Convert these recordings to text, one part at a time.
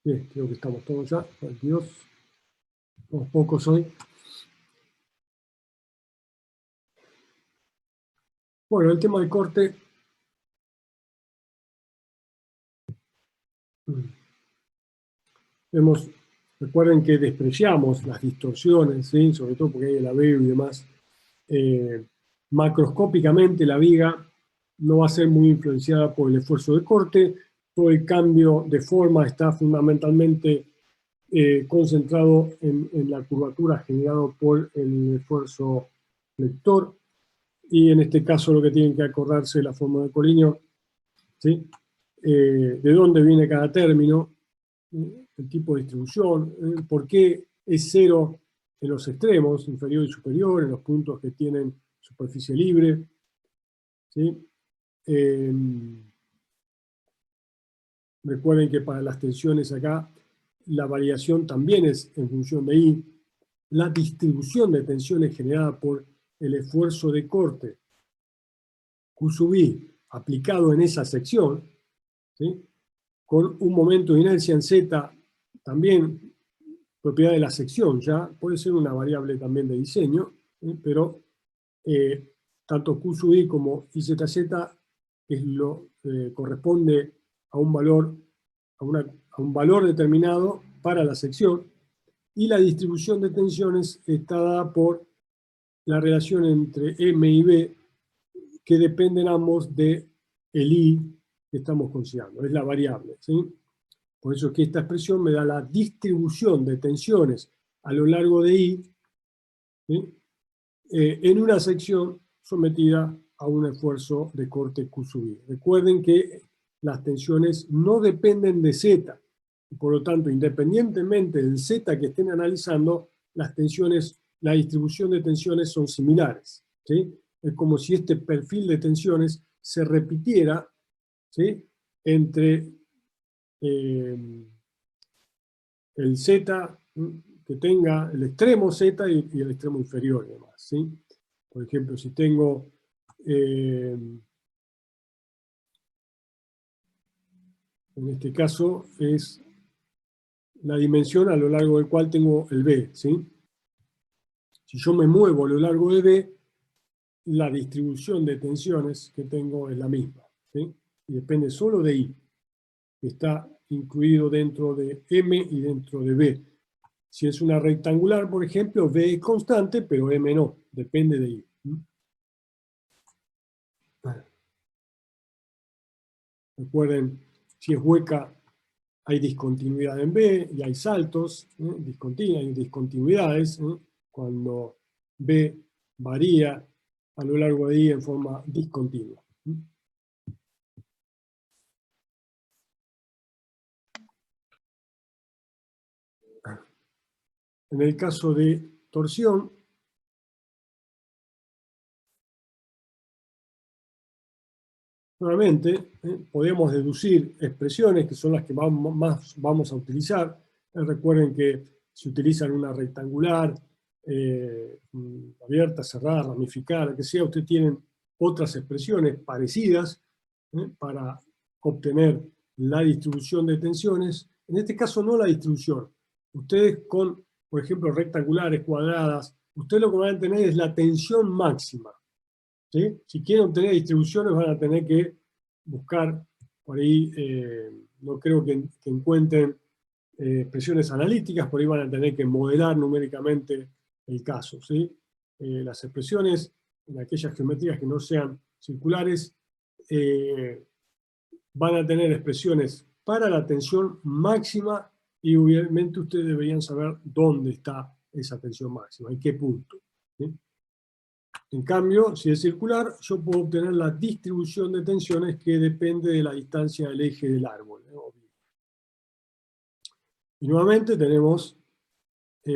Bien, creo que estamos todos ya. 22. Somos pocos hoy. Bueno, el tema del corte. Recuerden que despreciamos las distorsiones, ¿sí? Sobre todo porque hay el aveo y demás. Macroscópicamente la viga no va a ser muy influenciada por el esfuerzo de corte. Todo el cambio de forma está fundamentalmente concentrado en la curvatura generado por el esfuerzo flector. Y en este caso lo que tienen que acordarse es la forma de Collignon, ¿sí? De dónde viene cada término, el tipo de distribución, por qué es cero en los extremos, inferior y superior, en los puntos que tienen superficie libre, ¿sí? Recuerden que para las tensiones acá, la variación también es en función de I. La distribución de tensiones generada por el esfuerzo de corte Q sub I aplicado en esa sección, ¿sí? Con un momento de inercia en Z, también propiedad de la sección, ya puede ser una variable también de diseño, pero tanto Q sub I como IZZ corresponde a un valor, a un valor determinado para la sección, y la distribución de tensiones está dada por la relación entre M y B, que dependen ambos de el I que estamos considerando, es la variable, ¿sí? Por eso es que esta expresión me da la distribución de tensiones a lo largo de I, ¿sí? En una sección sometida a un esfuerzo de corte Q sub I. Recuerden que las tensiones no dependen de Z, y por lo tanto, independientemente del Z que estén analizando, las tensiones, la distribución de tensiones son similares, ¿sí? Es como si este perfil de tensiones se repitiera, ¿sí? Entre el Z que tenga el extremo Z y el extremo inferior y demás, ¿sí? Por ejemplo, si tengo en este caso es la dimensión a lo largo del cual tengo el B, ¿sí? Si yo me muevo a lo largo de B, la distribución de tensiones que tengo es la misma, ¿sí? Y depende solo de I, que está incluido dentro de M y dentro de B. Si es una rectangular, por ejemplo, B es constante, pero M no, depende de I. Recuerden, si es hueca, hay discontinuidad en B y hay saltos, hay discontinuidades, cuando B varía a lo largo de I en forma discontinua. En el caso de torsión, nuevamente, podemos deducir expresiones que son las que más vamos a utilizar. Recuerden que se utilizan una rectangular, abierta, cerrada, ramificada, que sea, ustedes tienen otras expresiones parecidas para obtener la distribución de tensiones. En este caso no la distribución. Ustedes con, por ejemplo, rectangulares, cuadradas, ustedes lo que van a tener es la tensión máxima, ¿sí? Si quieren obtener distribuciones van a tener que buscar por ahí, no creo que encuentren expresiones analíticas, por ahí van a tener que modelar numéricamente el caso, ¿sí? Las expresiones en aquellas geometrías que no sean circulares van a tener expresiones para la tensión máxima y obviamente ustedes deberían saber dónde está esa tensión máxima, en qué punto, ¿sí? En cambio, si es circular, yo puedo obtener la distribución de tensiones que depende de la distancia del eje del árbol, ¿no? Y nuevamente tenemos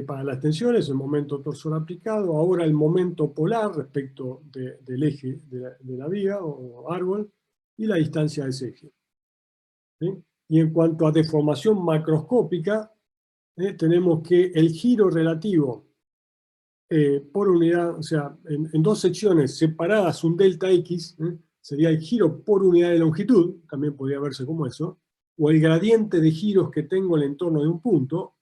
para las tensiones el momento torsor aplicado, ahora el momento polar respecto del eje de la viga o árbol y la distancia de ese eje, ¿sí? Y en cuanto a deformación macroscópica, tenemos que el giro relativo por unidad, o sea, en dos secciones separadas un delta X, sería el giro por unidad de longitud, también podría verse como eso, o el gradiente de giros que tengo en el entorno de un punto,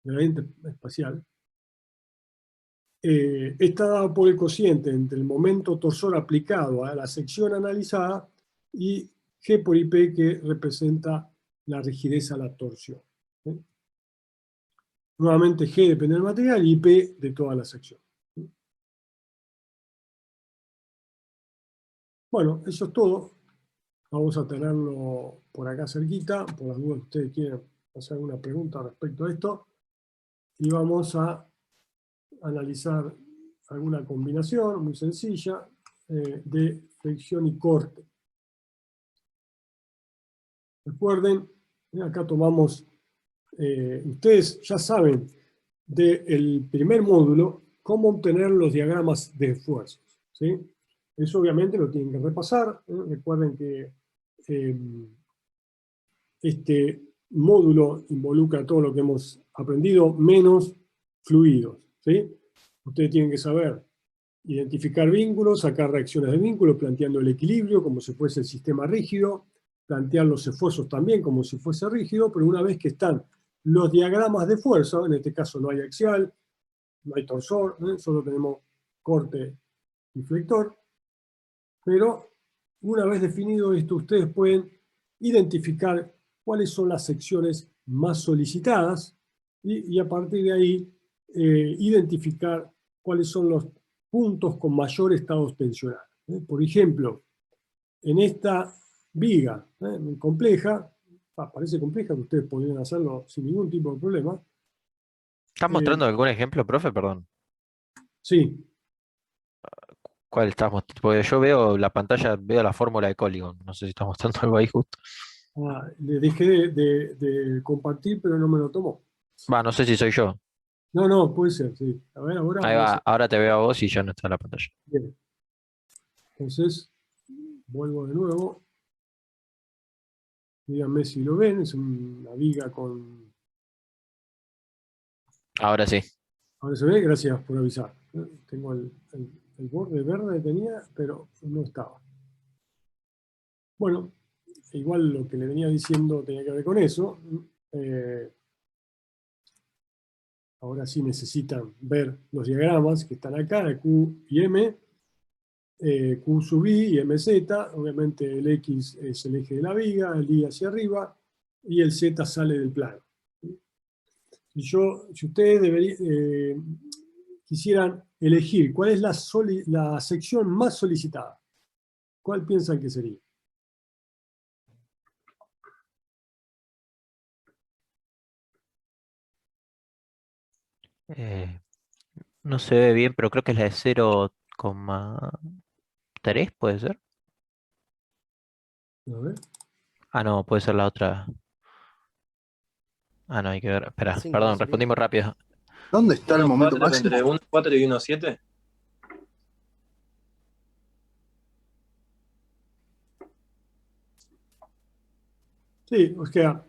gradiente espacial, está dado por el cociente entre el momento torsor aplicado a la sección analizada y G por IP, que representa la rigidez a la torsión. Nuevamente G depende del material y IP de toda la sección. Bueno, eso es todo. Vamos a tenerlo por acá cerquita, por las dudas que ustedes quieren hacer alguna pregunta respecto a esto. Y vamos a analizar alguna combinación muy sencilla de flexión y corte. Recuerden, acá tomamos, ustedes ya saben del primer módulo cómo obtener los diagramas de esfuerzos, ¿sí? Eso obviamente lo tienen que repasar. Recuerden que este módulo involucra todo lo que hemos aprendido, menos fluidos, ¿sí? Ustedes tienen que saber identificar vínculos, sacar reacciones de vínculos, planteando el equilibrio como si fuese el sistema rígido, plantear los esfuerzos también como si fuese rígido, pero una vez que están los diagramas de fuerza, en este caso no hay axial, no hay torsor, solo tenemos corte y flector, pero una vez definido esto, ustedes pueden identificar cuáles son las secciones más solicitadas y a partir de ahí identificar cuáles son los puntos con mayor estados tensionales. Por ejemplo, en esta viga muy compleja, parece compleja, que ustedes podrían hacerlo sin ningún tipo de problema. ¿Estás mostrando algún ejemplo, profe? Perdón. Sí. ¿Cuál estás mostrando? Porque yo veo la pantalla, veo la fórmula de Polygon. No sé si estás mostrando algo ahí justo. Le dejé de compartir, pero no me lo tomó. Va, no sé si soy yo. No, no, puede ser, sí. A ver, ahora Ahí vamos va, a... ahora te veo a vos y ya no está en la pantalla. Bien. Entonces, vuelvo de nuevo. Díganme si lo ven, es una viga con... Ahora sí. Ahora se ve, gracias por avisar. Tengo el borde verde que tenía, pero no estaba. Bueno, igual lo que le venía diciendo tenía que ver con eso. Ahora sí necesitan ver los diagramas que están acá, de Q y M. Q sub I y MZ, obviamente el X es el eje de la viga, el Y hacia arriba, y el Z sale del plano. Si ustedes quisieran elegir cuál es la sección más solicitada, ¿cuál piensan que sería? Eh, no se ve bien, pero creo que es la de 0,3, ¿puede ser? A ver. Ah, no, puede ser la otra. Ah, no, hay que ver. Espera, 5 perdón, sería. respondimos rápido. ¿Dónde está el momento 1,4 máximo? entre 1,4 y 1,7. Sí, o sea,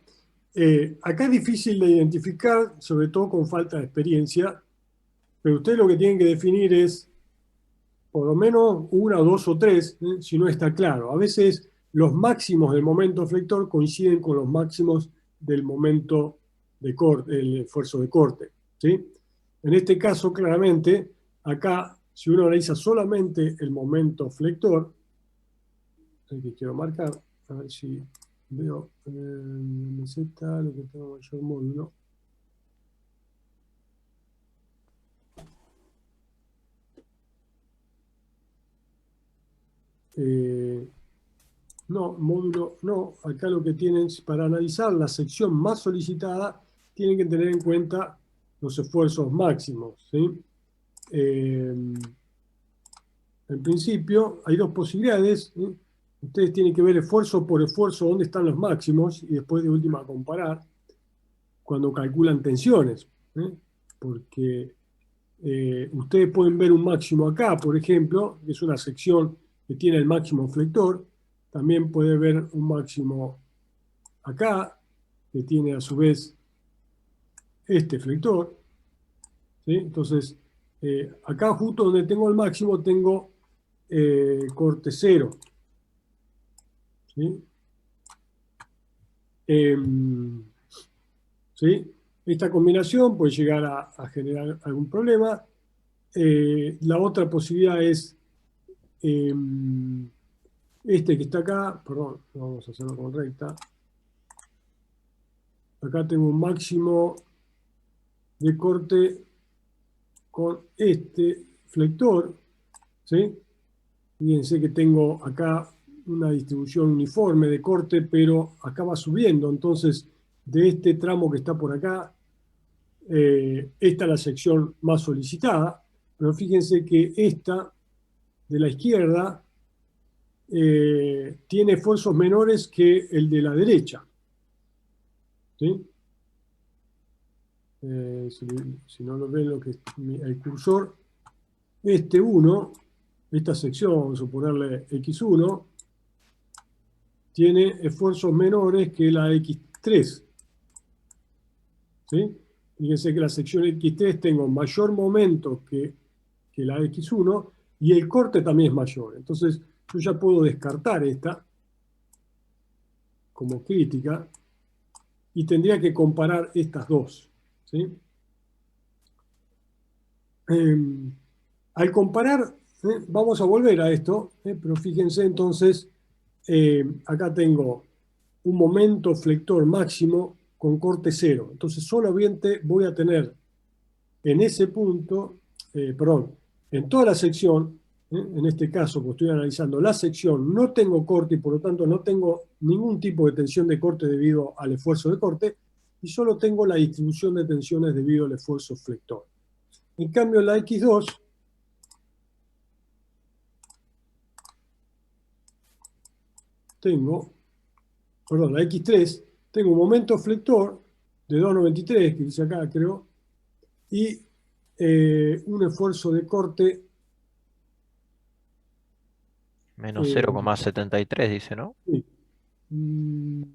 acá es difícil de identificar, sobre todo con falta de experiencia, pero ustedes lo que tienen que definir es por lo menos una, dos o tres, si no está claro. A veces los máximos del momento flector coinciden con los máximos del momento de corte, el esfuerzo de corte, ¿sí? En este caso, claramente, acá, si uno analiza solamente el momento flector, el que quiero marcar, a ver si veo MZ, lo que tengo mayor módulo. No, módulo no. Acá lo que tienen, para analizar la sección más solicitada, tienen que tener en cuenta los esfuerzos máximos, ¿sí? En principio, hay dos posibilidades, ¿sí? Ustedes tienen que ver esfuerzo por esfuerzo dónde están los máximos y después de última comparar cuando calculan tensiones, ¿sí? Porque ustedes pueden ver un máximo acá, por ejemplo, que es una sección que tiene el máximo flector. También puede ver un máximo acá, que tiene a su vez este flector, ¿sí? Entonces, acá justo donde tengo el máximo tengo corte cero, ¿sí? ¿Sí? Esta combinación puede llegar a generar algún problema. La otra posibilidad es este que está acá, perdón, vamos a hacerlo con recta. Acá tengo un máximo de corte con este flector, ¿sí? Fíjense que tengo acá una distribución uniforme de corte, pero acá va subiendo. Entonces, de este tramo que está por acá, esta es la sección más solicitada. Pero fíjense que esta de la izquierda tiene esfuerzos menores que el de la derecha. ¿Sí? Si no lo ven lo que el cursor, este 1, esta sección, vamos a ponerle X1, tiene esfuerzos menores que la X3. ¿Sí? Fíjense que la sección X3 tengo mayor momento que la X1 y el corte también es mayor. Entonces yo ya puedo descartar esta como crítica y tendría que comparar estas dos. ¿Sí? Al comparar, vamos a volver a esto, pero fíjense entonces, acá tengo un momento flector máximo con corte cero. Entonces solamente voy a tener en ese punto, perdón, en toda la sección, en este caso, pues estoy analizando la sección, no tengo corte y por lo tanto no tengo ningún tipo de tensión de corte debido al esfuerzo de corte y solo tengo la distribución de tensiones debido al esfuerzo flector. En cambio, en la X2 tengo, perdón, la X3, tengo un momento flector de 2,93, que dice acá, creo, y un esfuerzo de corte Menos 0,73 dice, ¿no? sí, me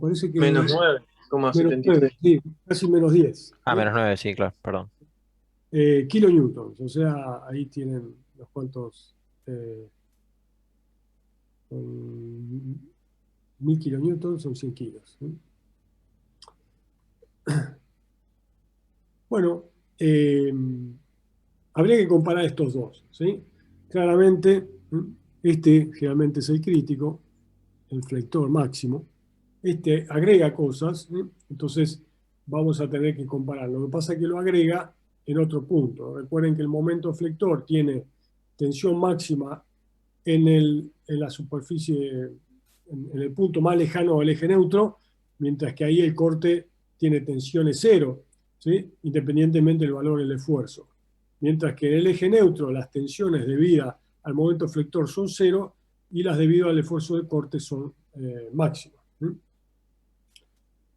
parece que Menos es menos 9, 9,73. sí, casi menos 10. Ah, menos 9, sí, claro, perdón. Kilonewtons, o sea, ahí tienen los cuantos, eh, 1000 kilonewtons son 100 kilos. ¿Sí? Bueno, habría que comparar estos dos. ¿Sí? Claramente, este generalmente es el crítico, el flector máximo. Este agrega cosas, entonces vamos a tener que comparar. Lo que pasa es que lo agrega en otro punto. Recuerden que el momento flector tiene tensión máxima en la superficie, en el punto más lejano del eje neutro, mientras que ahí el corte tiene tensiones cero, ¿sí? Independientemente del valor del esfuerzo. Mientras que en el eje neutro las tensiones debidas al momento flector son cero y las debidas al esfuerzo de corte son máximas.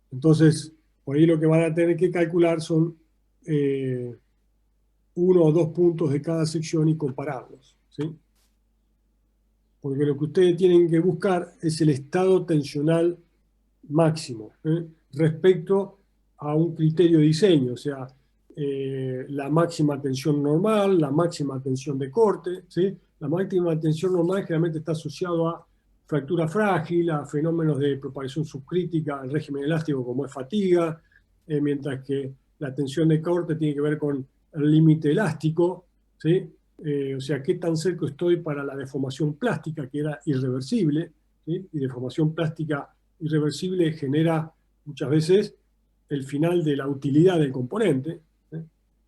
Entonces, por ahí lo que van a tener que calcular son uno o dos puntos de cada sección y compararlos. ¿Sí? Porque lo que ustedes tienen que buscar es el estado tensional máximo respecto a un criterio de diseño, o sea, la máxima tensión normal, la máxima tensión de corte. ¿Sí? La máxima tensión normal generalmente está asociado a fractura frágil, a fenómenos de propagación subcrítica al régimen elástico como es fatiga, mientras que la tensión de corte tiene que ver con el límite elástico, ¿sí? O sea, qué tan cerca estoy para la deformación plástica, que era irreversible, ¿sí? Y deformación plástica irreversible genera muchas veces el final de la utilidad del componente,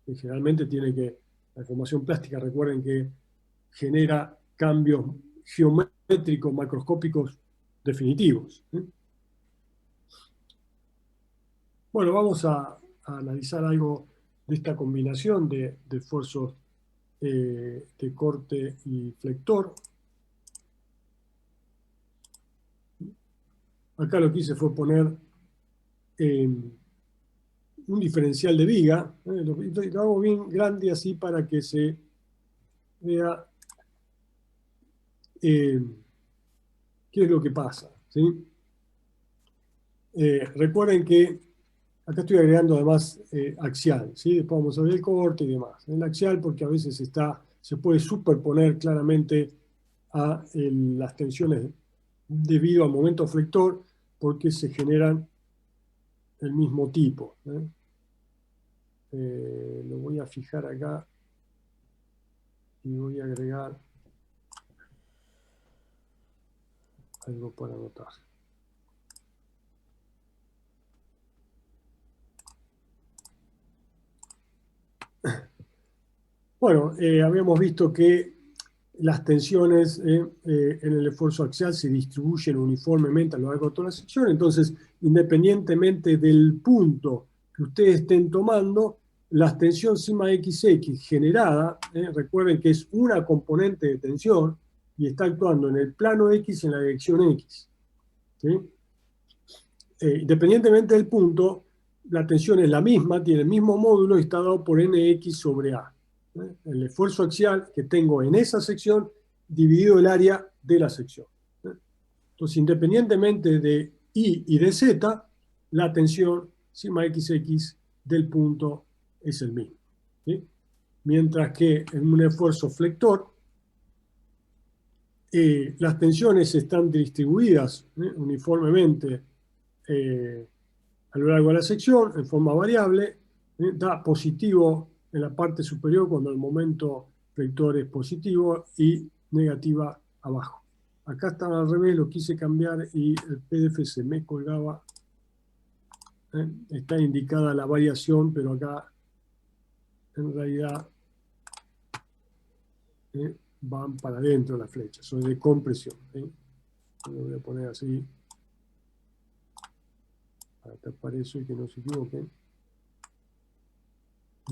que generalmente tiene que, la deformación plástica, recuerden que genera cambios geométricos macroscópicos definitivos. Bueno, vamos a analizar algo de esta combinación de esfuerzos de corte y flector. Acá lo que hice fue poner un diferencial de viga. Lo hago bien grande así para que se vea qué es lo que pasa. ¿Sí? Recuerden que acá estoy agregando además axial. ¿Sí? Después vamos a ver el corte y demás. El axial porque a veces se puede superponer claramente a las tensiones debido al momento flector, porque se generan el mismo tipo. Lo voy a fijar acá y voy a agregar algo para anotar. Bueno, habíamos visto que las tensiones en el esfuerzo axial se distribuyen uniformemente a lo largo de toda la sección, entonces, independientemente del punto que ustedes estén tomando, la tensión sigma XX generada, recuerden que es una componente de tensión y está actuando en el plano X y en la dirección X. ¿Sí? Independientemente del punto, la tensión es la misma, tiene el mismo módulo y está dado por Nx sobre A. El esfuerzo axial que tengo en esa sección dividido el área de la sección. Entonces, independientemente de I y de Z, la tensión sigma XX del punto es el mismo. ¿Sí? Mientras que en un esfuerzo flector, las tensiones están distribuidas uniformemente a lo largo de la sección en forma variable, da positivo en la parte superior cuando el momento vector es positivo y negativa abajo. Acá estaba al revés, lo quise cambiar y el PDF se me colgaba. Está indicada la variación, pero acá en realidad van para adentro las flechas, son de compresión. Lo voy a poner así para tapar eso y que no se equivoquen.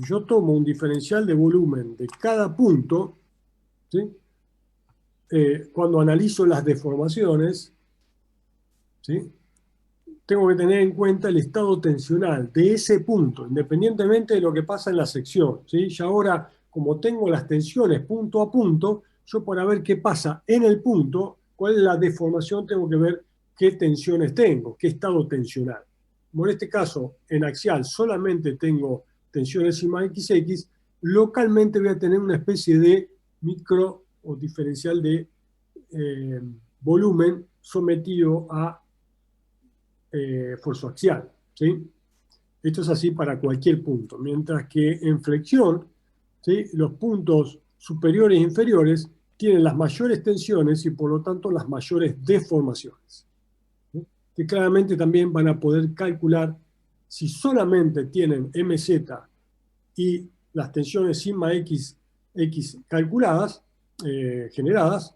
Yo tomo un diferencial de volumen de cada punto, ¿sí? Cuando analizo las deformaciones, ¿sí? Tengo que tener en cuenta el estado tensional de ese punto, independientemente de lo que pasa en la sección. ¿Sí? Y ahora, como tengo las tensiones punto a punto, yo para ver qué pasa en el punto, cuál es la deformación, tengo que ver qué tensiones tengo, qué estado tensional. Como en este caso, en axial solamente tengo tensiones sigma XX, localmente voy a tener una especie de micro o diferencial de volumen sometido a esfuerzo axial. ¿Sí? Esto es así para cualquier punto, mientras que en flexión, ¿sí? Los puntos superiores e inferiores tienen las mayores tensiones y por lo tanto las mayores deformaciones. ¿Sí? Que claramente también van a poder calcular si solamente tienen MZ y las tensiones sigma X calculadas, generadas,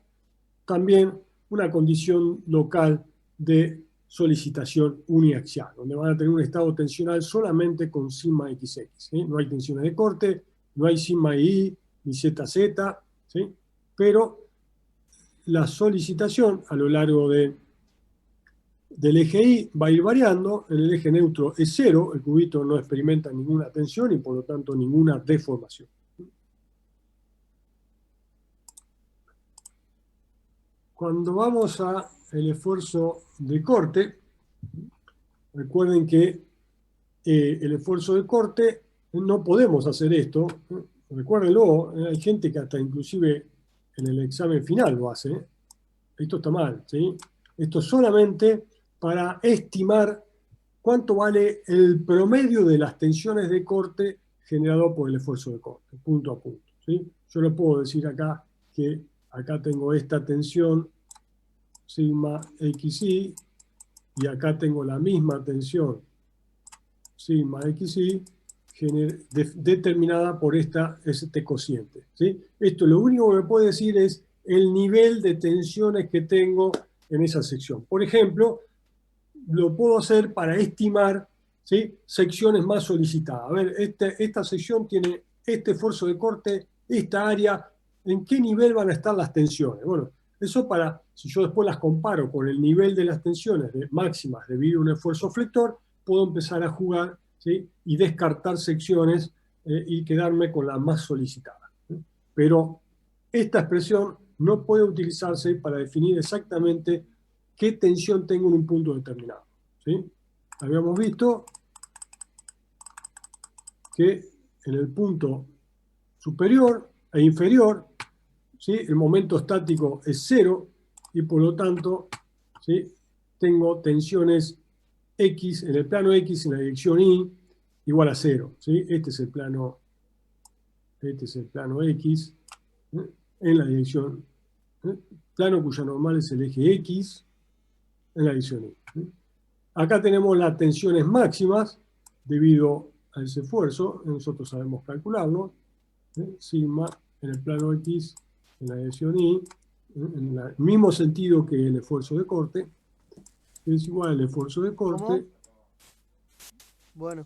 también una condición local de solicitación uniaxial, donde van a tener un estado tensional solamente con sigma XX. ¿Sí? No hay tensiones de corte, no hay sigma I ni ZZ, ¿sí? Pero la solicitación a lo largo del eje Y va a ir variando, en el eje neutro es cero, el cubito no experimenta ninguna tensión y por lo tanto ninguna deformación. Cuando vamos al esfuerzo de corte, recuerden que el esfuerzo de corte no podemos hacer esto. Recuérdenlo, hay gente que hasta inclusive en el examen final lo hace. Esto está mal, ¿sí? Esto es solamente para estimar cuánto vale el promedio de las tensiones de corte generado por el esfuerzo de corte, punto a punto. ¿Sí? Yo le puedo decir acá que acá tengo esta tensión sigma xy y acá tengo la misma tensión sigma xy determinada por este cociente. ¿Sí? Esto lo único que me puede decir es el nivel de tensiones que tengo en esa sección. Por ejemplo, lo puedo hacer para estimar, ¿sí? Secciones más solicitadas. A ver, esta sección tiene este esfuerzo de corte, esta área, ¿en qué nivel van a estar las tensiones? Bueno, eso para, si yo después las comparo con el nivel de las tensiones máximas debido a un esfuerzo flector, puedo empezar a jugar, ¿sí? Y descartar secciones y quedarme con la más solicitada. ¿Sí? Pero esta expresión no puede utilizarse para definir exactamente qué tensión tengo en un punto determinado. ¿Sí? Habíamos visto que en el punto superior e inferior, ¿sí? El momento estático es cero y por lo tanto ¿sí? Tengo tensiones X en el plano X en la dirección Y igual a 0. ¿Sí? Este es el plano X, ¿eh? En la dirección, ¿eh? Plano cuya normal es el eje X en la dirección Y. ¿Eh? Acá tenemos las tensiones máximas debido a ese esfuerzo. Nosotros sabemos calcularlo. Sigma en el plano X en la dirección Y, en el mismo sentido que el esfuerzo de corte, es igual al esfuerzo de corte. ¿Cómo? Bueno,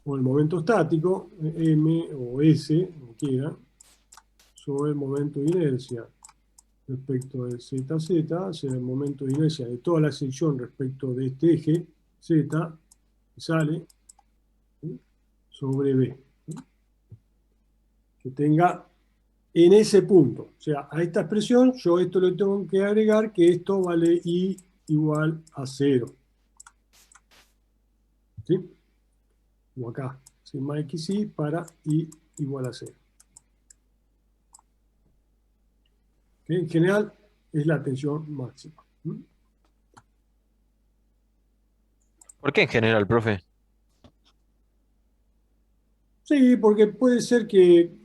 O el momento estático, M o S, como quiera, sobre el momento de inercia respecto de ZZ, será el momento de inercia de toda la sección respecto de este eje Z, que sale, ¿sí? Sobre B. ¿Sí? Que tenga en ese punto. O sea, a esta expresión yo esto le tengo que agregar que esto vale I igual a 0. ¿Sí? Como acá, sigma xi para I igual a 0. Que en general es la tensión máxima. ¿Mm? ¿Por qué en general, profe? Sí, porque puede ser que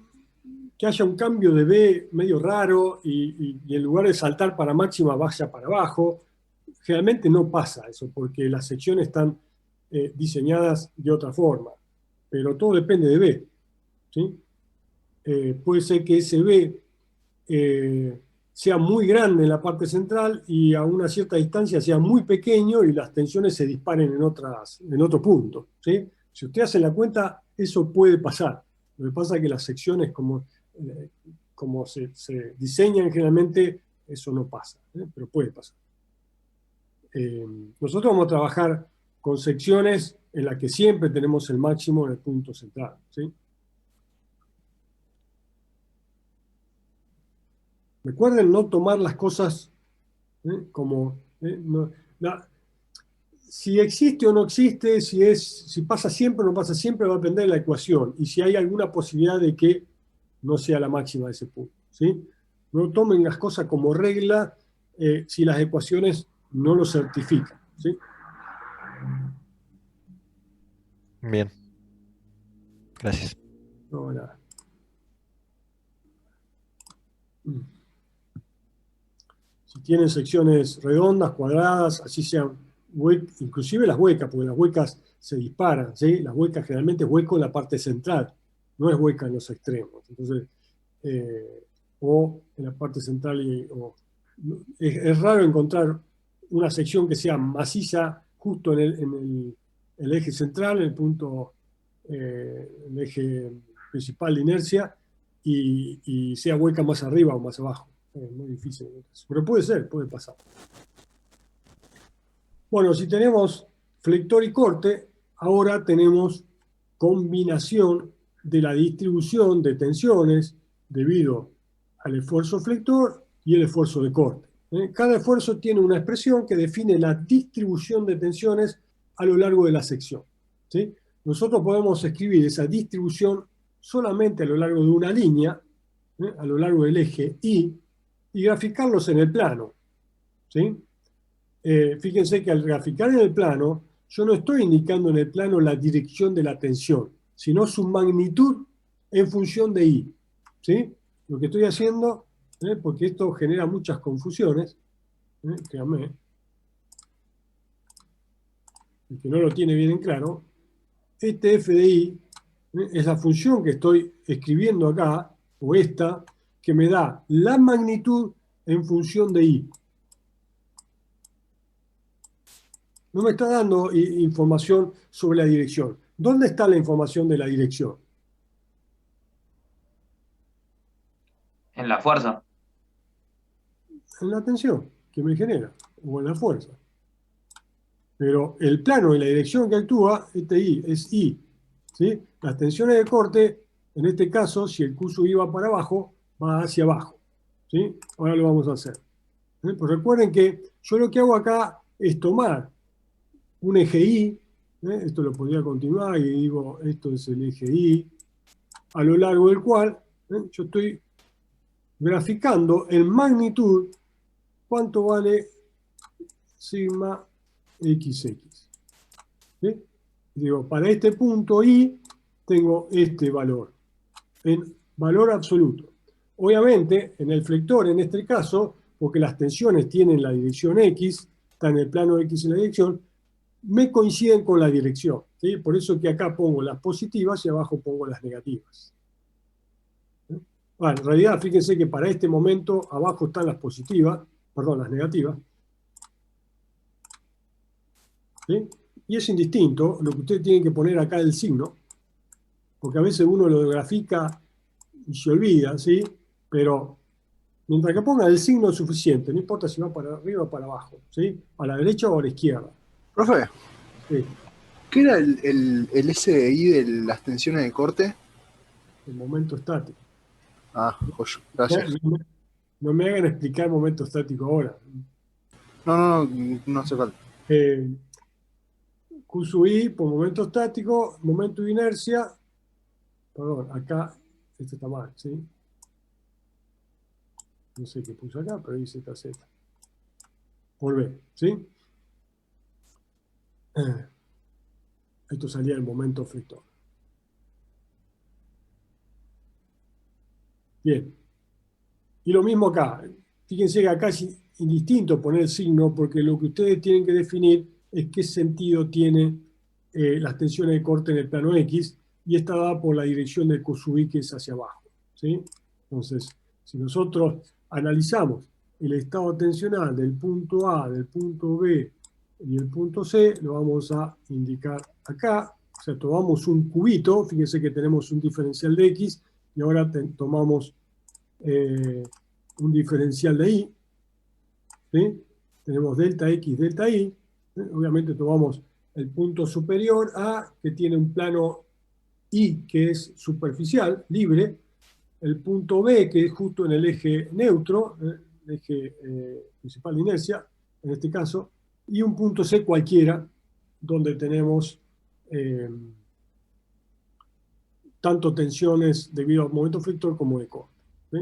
haya un cambio de B medio raro y en lugar de saltar para máxima vaya para abajo. Generalmente no pasa eso, porque las secciones están diseñadas de otra forma, pero todo depende de B. ¿Sí? Puede ser que ese B sea muy grande en la parte central y a una cierta distancia sea muy pequeño y las tensiones se disparen en otro punto. ¿Sí? Si usted hace la cuenta, eso puede pasar. Lo que pasa es que las secciones, como se diseñan generalmente, eso no pasa, pero puede pasar. Nosotros vamos a trabajar con secciones en las que siempre tenemos el máximo en el punto central. ¿Sí? Recuerden no tomar las cosas como... si existe o no existe, si pasa siempre o no pasa siempre, va a depender de la ecuación y si hay alguna posibilidad de que no sea la máxima de ese punto. ¿Sí? No tomen las cosas como regla si las ecuaciones no lo certifican. ¿Sí? Bien, gracias. No, nada. Si tienen secciones redondas, cuadradas, así sean inclusive las huecas, porque las huecas se disparan, ¿sí? Las huecas generalmente es hueco en la parte central, no es hueca en los extremos. Entonces, o en la parte central, es raro encontrar una sección que sea maciza justo el eje central, en el punto, el eje principal de inercia, y sea hueca más arriba o más abajo. Es muy difícil. Pero puede ser, puede pasar. Bueno, si tenemos flector y corte, ahora tenemos combinación de la distribución de tensiones debido al esfuerzo flector y el esfuerzo de corte. Cada esfuerzo tiene una expresión que define la distribución de tensiones a lo largo de la sección. ¿Sí? Nosotros podemos escribir esa distribución solamente a lo largo de una línea, a lo largo del eje Y, y graficarlos en el plano. ¿Sí? Fíjense que al graficar en el plano, yo no estoy indicando en el plano la dirección de la tensión, sino su magnitud en función de I. ¿Sí? Lo que estoy haciendo, porque esto genera muchas confusiones, créanme, el que no lo tiene bien en claro, este f de I es la función que estoy escribiendo acá, o esta, que me da la magnitud en función de I. No me está dando información sobre la dirección. ¿Dónde está la información de la dirección? En la fuerza. En la tensión que me genera, o en la fuerza. Pero el plano y la dirección que actúa, este I, es I. ¿Sí? Las tensiones de corte, en este caso, si el curso iba para abajo, va hacia abajo. ¿Sí? Ahora lo vamos a hacer. Pues recuerden que yo lo que hago acá es tomar un eje Y, esto lo podría continuar y digo, esto es el eje Y, a lo largo del cual yo estoy graficando en magnitud cuánto vale sigma XX. ¿Sí? Digo, para este punto I tengo este valor, en valor absoluto. Obviamente, en el flector, en este caso, porque las tensiones tienen la dirección X, está en el plano X en la dirección, me coinciden con la dirección. ¿Sí? Por eso que acá pongo las positivas y abajo pongo las negativas. Bueno, en realidad, fíjense que para este momento abajo están las positivas, perdón, las negativas. ¿Sí? Y es indistinto, lo que ustedes tienen que poner acá es el signo, porque a veces uno lo grafica y se olvida, ¿sí? Pero mientras que ponga el signo es suficiente, no importa si va para arriba o para abajo, ¿sí? A la derecha o a la izquierda. Profe, ¿Sí? ¿qué era el SI de las tensiones de corte? El momento estático. Ah, joyo, No, gracias. no me hagan explicar el momento estático ahora. No hace falta. Q sub I por momento estático, momento de inercia, perdón, acá, este está mal, ¿sí? No sé qué puse acá, pero dice Z. Por B, ¿sí? Esto salía del momento flector. Bien. Y lo mismo acá. Fíjense que acá es indistinto poner el signo porque lo que ustedes tienen que definir es qué sentido tiene las tensiones de corte en el plano X y está dada por la dirección del Q sub I que es hacia abajo, ¿sí? Entonces, si nosotros analizamos el estado tensional del punto A, del punto B y el punto C, lo vamos a indicar acá. O sea, tomamos un cubito, fíjense que tenemos un diferencial de X y ahora tomamos un diferencial de I, ¿sí? Tenemos delta X, delta Y, ¿sí? Obviamente tomamos el punto superior A, que tiene un plano I que es superficial, libre, el punto B, que es justo en el eje neutro, el eje principal de inercia, en este caso, y un punto C cualquiera, donde tenemos tanto tensiones debido al momento flector como de corte, ¿sí?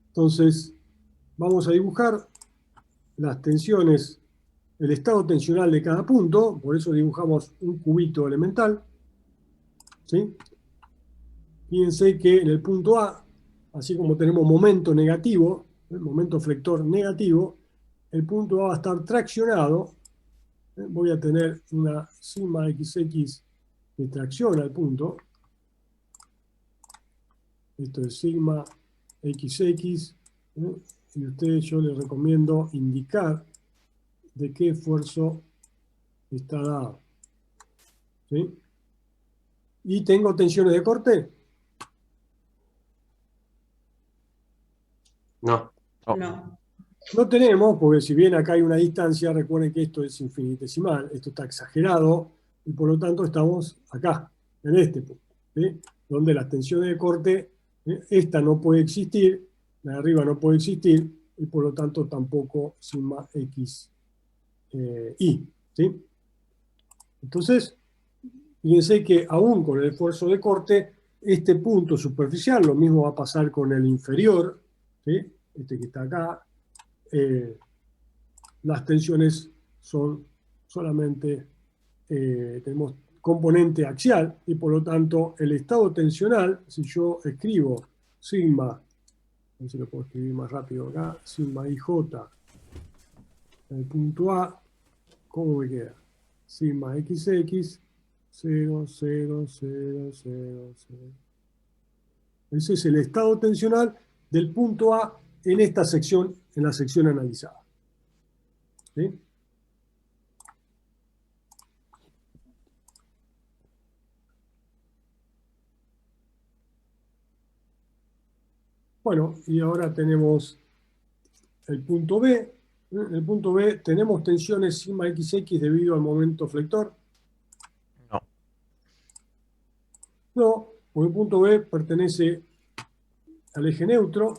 Entonces, vamos a dibujar las tensiones, el estado tensional de cada punto, por eso dibujamos un cubito elemental, ¿sí? Fíjense que en el punto A, así como tenemos momento negativo, el momento flector negativo, el punto A va a estar traccionado, voy a tener una sigma XX que tracciona el punto, esto es sigma XX, y a ustedes yo les recomiendo indicar de qué esfuerzo está dado, ¿sí? ¿Y tengo tensiones de corte? No. Oh, No. No tenemos, porque si bien acá hay una distancia, recuerden que esto es infinitesimal, esto está exagerado, y por lo tanto estamos acá, en este punto, ¿sí? Donde las tensiones de corte, esta no puede existir, la de arriba no puede existir, y por lo tanto tampoco sigma X Y, ¿sí? Entonces, fíjense que aún con el esfuerzo de corte, este punto superficial, lo mismo va a pasar con el inferior, ¿sí? Este que está acá, las tensiones son solamente, tenemos componente axial y por lo tanto el estado tensional, si yo escribo sigma, a ver si lo puedo escribir más rápido acá, sigma IJ, el punto A, ¿cómo me queda? Sigma XX, 0, 0, 0, 0, 0. Ese es el estado tensional del punto A en esta sección, en la sección analizada. ¿Sí? Bueno, y ahora tenemos el punto B. En el punto B tenemos tensiones sigma XX debido al momento flector. no. No, porque el punto B pertenece al eje neutro.